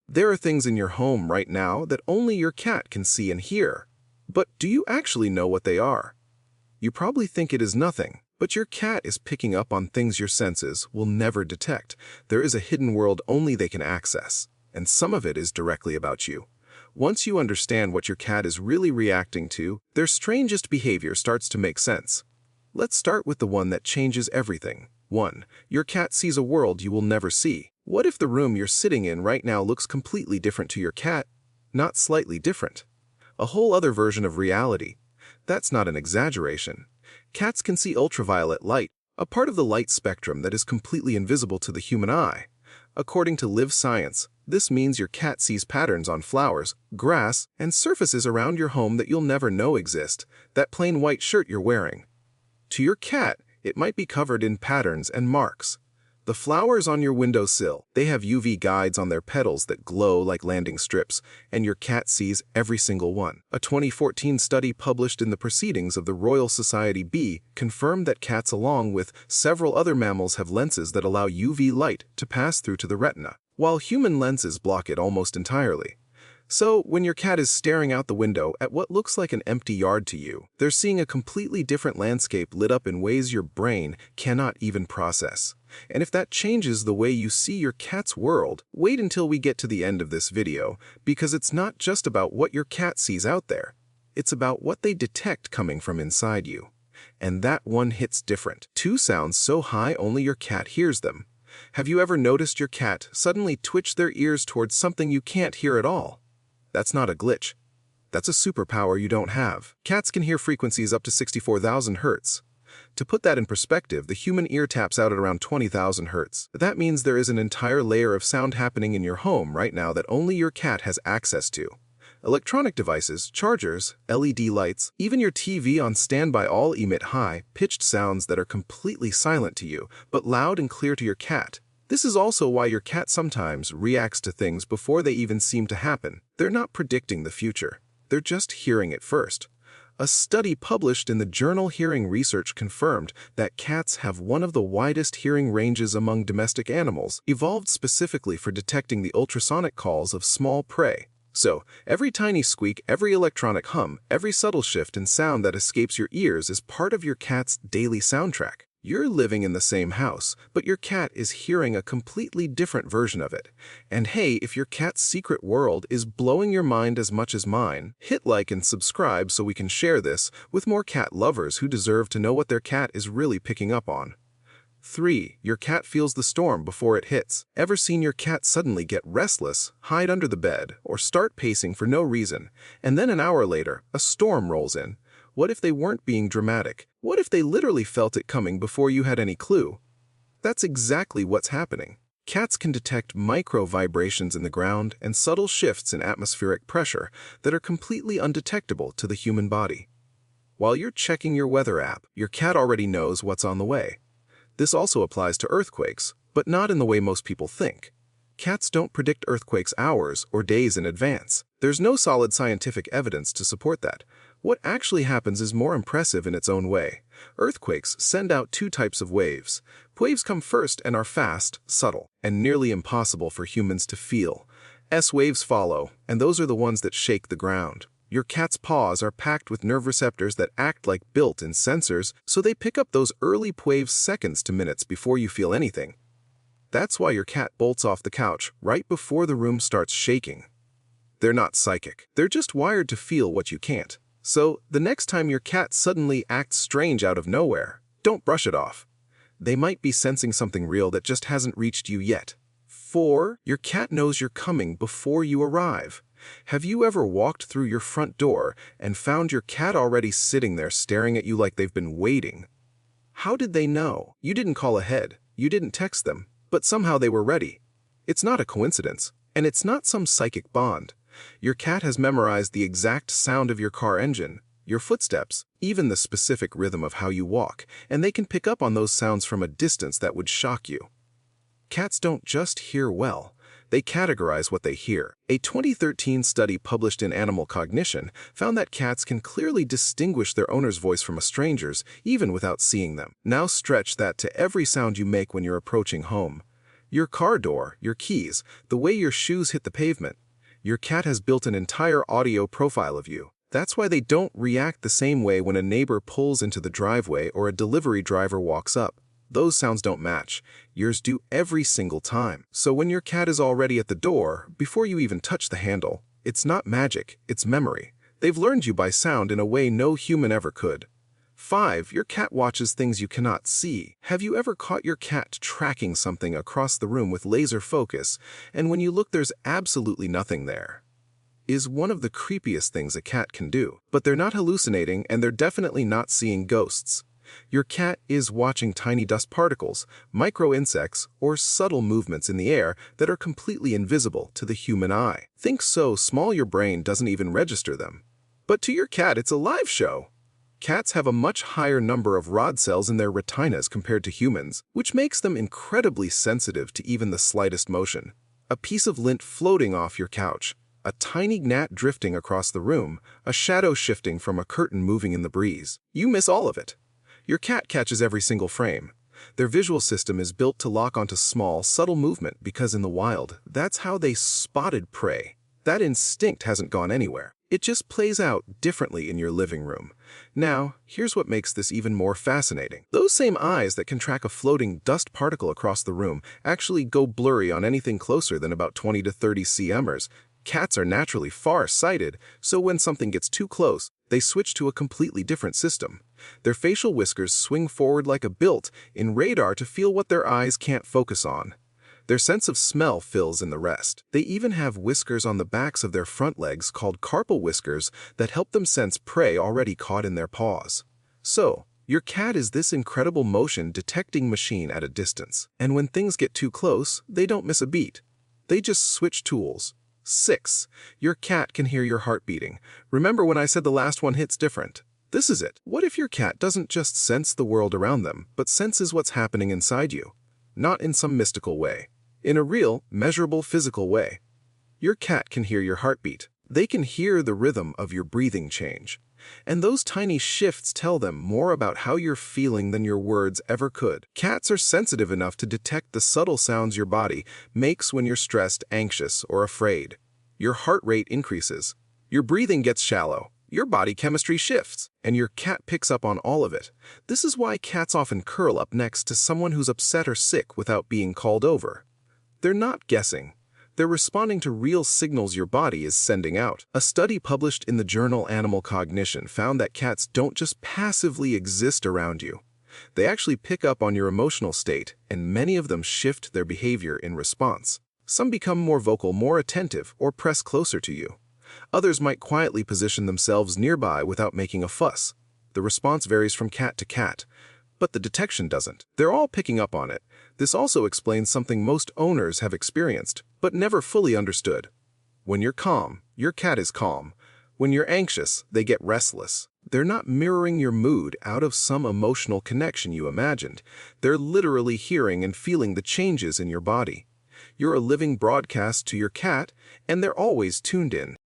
There are things in your home right now that only your cat can see and hear. But do you actually know what they are? You probably think it is nothing, but your cat is picking up on things your senses will never detect. There is a hidden world only they can access, and some of it is directly about you. Once you understand what your cat is really reacting to, their strangest behavior starts to make sense. Let's start with the one that changes everything. 1. Your cat sees a world you will never see. What if the room you're sitting in right now looks completely different to your cat? Not slightly different. A whole other version of reality. That's not an exaggeration. Cats can see ultraviolet light, a part of the light spectrum that is completely invisible to the human eye. According to Live Science, this means your cat sees patterns on flowers, grass, and surfaces around your home that you'll never know exist. That plain white shirt you're wearing. To your cat, it might be covered in patterns and marks. The flowers on your windowsill, they have UV guides on their petals that glow like landing strips, and your cat sees every single one. A 2014 study published in the Proceedings of the Royal Society B confirmed that cats, along with several other mammals, have lenses that allow UV light to pass through to the retina, while human lenses block it almost entirely. So, when your cat is staring out the window at what looks like an empty yard to you, they're seeing a completely different landscape lit up in ways your brain cannot even process. And if that changes the way you see your cat's world, wait until we get to the end of this video, because it's not just about what your cat sees out there. It's about what they detect coming from inside you. And that one hits different. 2 sounds so high only your cat hears them. Have you ever noticed your cat suddenly twitch their ears towards something you can't hear at all? That's not a glitch. That's a superpower you don't have. Cats can hear frequencies up to 64,000 Hz. To put that in perspective, the human ear taps out at around 20,000 Hz. That means there is an entire layer of sound happening in your home right now that only your cat has access to. Electronic devices, chargers, LED lights, even your TV on standby all emit high-pitched sounds that are completely silent to you, but loud and clear to your cat. This is also why your cat sometimes reacts to things before they even seem to happen. They're not predicting the future. They're just hearing it first. A study published in the journal Hearing Research confirmed that cats have one of the widest hearing ranges among domestic animals, evolved specifically for detecting the ultrasonic calls of small prey. So, every tiny squeak, every electronic hum, every subtle shift in sound that escapes your ears is part of your cat's daily soundtrack. You're living in the same house, but your cat is hearing a completely different version of it. And hey, if your cat's secret world is blowing your mind as much as mine, hit like and subscribe so we can share this with more cat lovers who deserve to know what their cat is really picking up on. 3. Your cat feels the storm before it hits. Ever seen your cat suddenly get restless, hide under the bed, or start pacing for no reason, and then an hour later, a storm rolls in? What if they weren't being dramatic? What if they literally felt it coming before you had any clue? That's exactly what's happening. Cats can detect micro vibrations in the ground and subtle shifts in atmospheric pressure that are completely undetectable to the human body. While you're checking your weather app, your cat already knows what's on the way. This also applies to earthquakes, but not in the way most people think. Cats don't predict earthquakes hours or days in advance. There's no solid scientific evidence to support that. What actually happens is more impressive in its own way. Earthquakes send out 2 types of waves. Waves come first and are fast, subtle, and nearly impossible for humans to feel. S waves follow, and those are the ones that shake the ground. Your cat's paws are packed with nerve receptors that act like built-in sensors, so they pick up those early waves seconds to minutes before you feel anything. That's why your cat bolts off the couch right before the room starts shaking. They're not psychic. They're just wired to feel what you can't. So, the next time your cat suddenly acts strange out of nowhere, don't brush it off. They might be sensing something real that just hasn't reached you yet. 4. Your cat knows you're coming before you arrive. Have you ever walked through your front door and found your cat already sitting there staring at you like they've been waiting? How did they know? You didn't call ahead, you didn't text them, but somehow they were ready. It's not a coincidence, and it's not some psychic bond. Your cat has memorized the exact sound of your car engine, your footsteps, even the specific rhythm of how you walk, and they can pick up on those sounds from a distance that would shock you. Cats don't just hear well, they categorize what they hear. A 2013 study published in Animal Cognition found that cats can clearly distinguish their owner's voice from a stranger's, even without seeing them. Now stretch that to every sound you make when you're approaching home. Your car door, your keys, the way your shoes hit the pavement. Your cat has built an entire audio profile of you. That's why they don't react the same way when a neighbor pulls into the driveway or a delivery driver walks up. Those sounds don't match. Yours do every single time. So when your cat is already at the door, before you even touch the handle, it's not magic, it's memory. They've learned you by sound in a way no human ever could. 5. Your cat watches things you cannot see. Have you ever caught your cat tracking something across the room with laser focus, and when you look there's absolutely nothing there? Is one of the creepiest things a cat can do. But they're not hallucinating, and they're definitely not seeing ghosts. Your cat is watching tiny dust particles, micro insects, or subtle movements in the air that are completely invisible to the human eye. Think so small your brain doesn't even register them. But to your cat, it's a live show. Cats have a much higher number of rod cells in their retinas compared to humans, which makes them incredibly sensitive to even the slightest motion. A piece of lint floating off your couch, a tiny gnat drifting across the room, a shadow shifting from a curtain moving in the breeze. You miss all of it. Your cat catches every single frame. Their visual system is built to lock onto small, subtle movement because in the wild, that's how they spotted prey. That instinct hasn't gone anywhere. It just plays out differently in your living room. Now, here's what makes this even more fascinating. Those same eyes that can track a floating dust particle across the room actually go blurry on anything closer than about 20 to 30 cm's. Cats are naturally far-sighted, so when something gets too close, they switch to a completely different system. Their facial whiskers swing forward like a built-in radar to feel what their eyes can't focus on. Their sense of smell fills in the rest. They even have whiskers on the backs of their front legs called carpal whiskers that help them sense prey already caught in their paws. So, your cat is this incredible motion-detecting machine at a distance. And when things get too close, they don't miss a beat. They just switch tools. 6. Your cat can hear your heart beating. Remember when I said the last one hits different? This is it. What if your cat doesn't just sense the world around them, but senses what's happening inside you? Not in some mystical way. In a real, measurable physical way. Your cat can hear your heartbeat. They can hear the rhythm of your breathing change. And those tiny shifts tell them more about how you're feeling than your words ever could. Cats are sensitive enough to detect the subtle sounds your body makes when you're stressed, anxious, or afraid. Your heart rate increases. Your breathing gets shallow. Your body chemistry shifts. And your cat picks up on all of it. This is why cats often curl up next to someone who's upset or sick without being called over. They're not guessing. They're responding to real signals your body is sending out. A study published in the journal Animal Cognition found that cats don't just passively exist around you. They actually pick up on your emotional state, and many of them shift their behavior in response. Some become more vocal, more attentive, or press closer to you. Others might quietly position themselves nearby without making a fuss. The response varies from cat to cat, but the detection doesn't. They're all picking up on it. This also explains something most owners have experienced, but never fully understood. When you're calm, your cat is calm. When you're anxious, they get restless. They're not mirroring your mood out of some emotional connection you imagined. They're literally hearing and feeling the changes in your body. You're a living broadcast to your cat, and they're always tuned in.